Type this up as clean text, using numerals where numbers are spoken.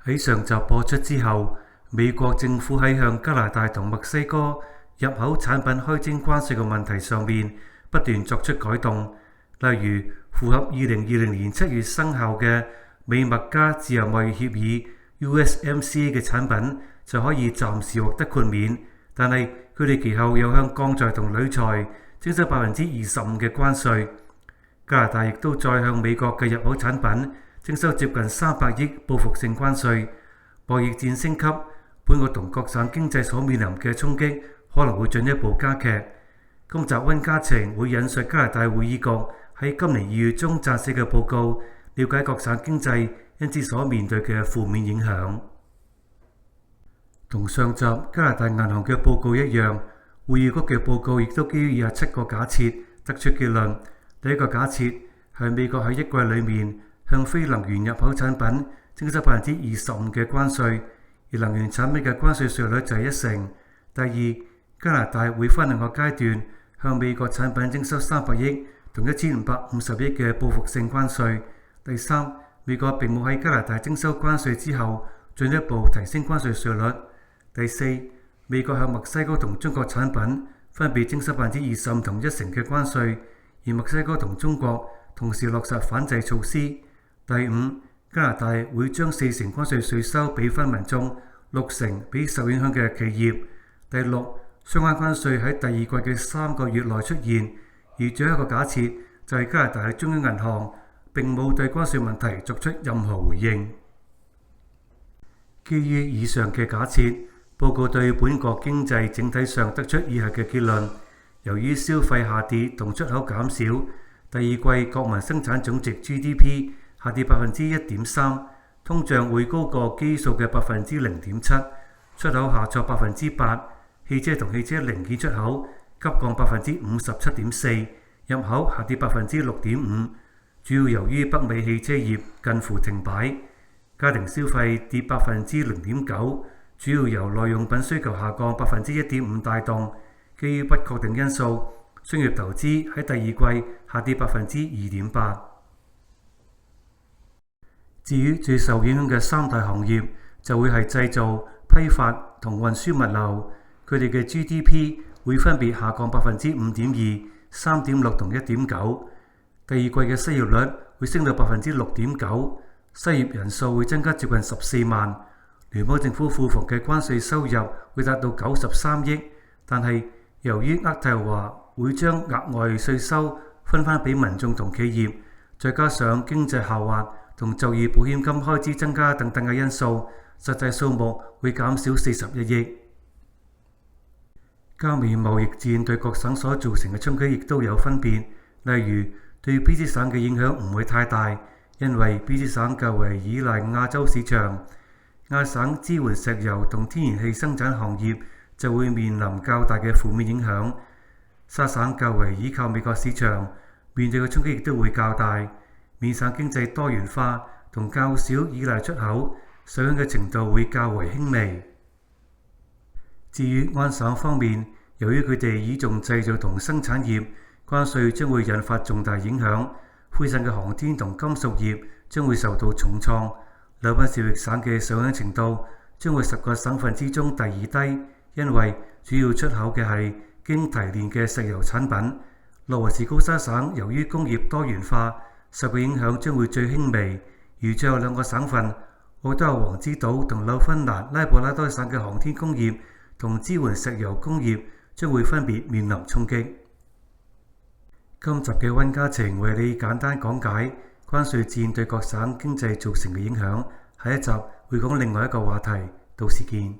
喺上集播出之後，美國政府喺向加拿大同墨西哥入口產品開徵關稅嘅問題上面不斷作出改動，例如符合2020年7月生效嘅美墨加自由貿易協議 USMCA 嘅產品就可以暫時獲得豁免，但係佢哋其後又向鋼材同鋁材徵收25%嘅關稅。加拿大亦都再向美國嘅入口產品徵收接近300億報復性關稅。貿易戰升級，本國同各省經濟所面臨嘅衝擊可能會進一步加劇。今集溫家情會引述加拿大會議局喺今年2月中撰寫嘅報告，了解各省經濟因此所面對嘅負面影響。同上集加拿大銀行嘅報告一樣，會議局嘅報告亦都基於27個假設得出結論。第一個假設係美國喺一季裏面向非能源入口產品徵收25%嘅關稅，而能源產品嘅關稅稅率就係1成。第二，加拿大會分兩個階段向美國產品徵收300億同1550億嘅報復性關稅。第三，美國並冇喺加拿大徵收關稅之後進一步提升關稅稅率。第四，美國向墨西哥同中國產品分別徵收25%同1成嘅關稅，而墨西哥同中國同時落實反制措施。第五，加拿大會將4成關稅稅收俾分民眾，6成俾受影響嘅企業。第六，相關關稅喺第二季嘅3個月內出現。而最後一個假設就係加拿大中央銀行並冇對關稅問題作出任何回應。基於以上嘅假設，報告對本國經濟整體上得出以下嘅結論：由於消費下跌同出口減少，第二季國民生產總值 GDP 下跌1.3%，通脹會高過基數嘅0.7%，出口下挫8%，汽車同汽車零件出口急降57.4%，入口下跌6.5%，主要由於北美汽車業近乎停擺，家庭消費跌0.9%，主要由耐用品需求下降1.5%帶動。基於不確定因素，商業投資喺第二季下跌2.8%。至於最受影響嘅三大行業，就會係製造、批發同運輸物流，佢哋嘅 GDP 會分別下降5.2%、3.6% 同1.9%。第二季嘅失業率會升到6.9%，失業人數會增加接近14萬。聯邦政府庫房嘅關稅收入會達到93億，但係由於渥太華會將額外稅收分返俾民眾同企業，再加上經濟下滑同就業保險金開支增加等等嘅因素，實際數目會減少41億。加美貿易戰對各省所造成嘅衝擊亦都有分別，例如對 BC 省嘅影響唔會太大，因為 BC 省較為依賴亞洲市場。亞省支援石油同天然氣生產行業就會面臨較大嘅負面影響。沙省較為依靠美國市場，面對嘅衝擊亦都會較大。緬省經濟多元化同較少依賴出口，受影響嘅程度會較為輕微。至於安省方面，由於佢哋倚重製造同生產業，關稅將會引發重大影響。灰省嘅航天同金屬業將會受到重創。紐賓紹爾省嘅受影響程度將會10個省份之中第二低，因為主要出口嘅係經提煉嘅石油產品。諾維斯高沙省由於工業多元化，受嘅影響將會最輕微。而最後兩個省份奧多亞王之島同紐芬蘭拉布拉多省嘅航天工業同支援石油工業將會分別面臨衝擊。今集嘅溫家情為你簡單講解關稅戰對各省經濟造成嘅影響，下一集會講另外一個話題，到時見。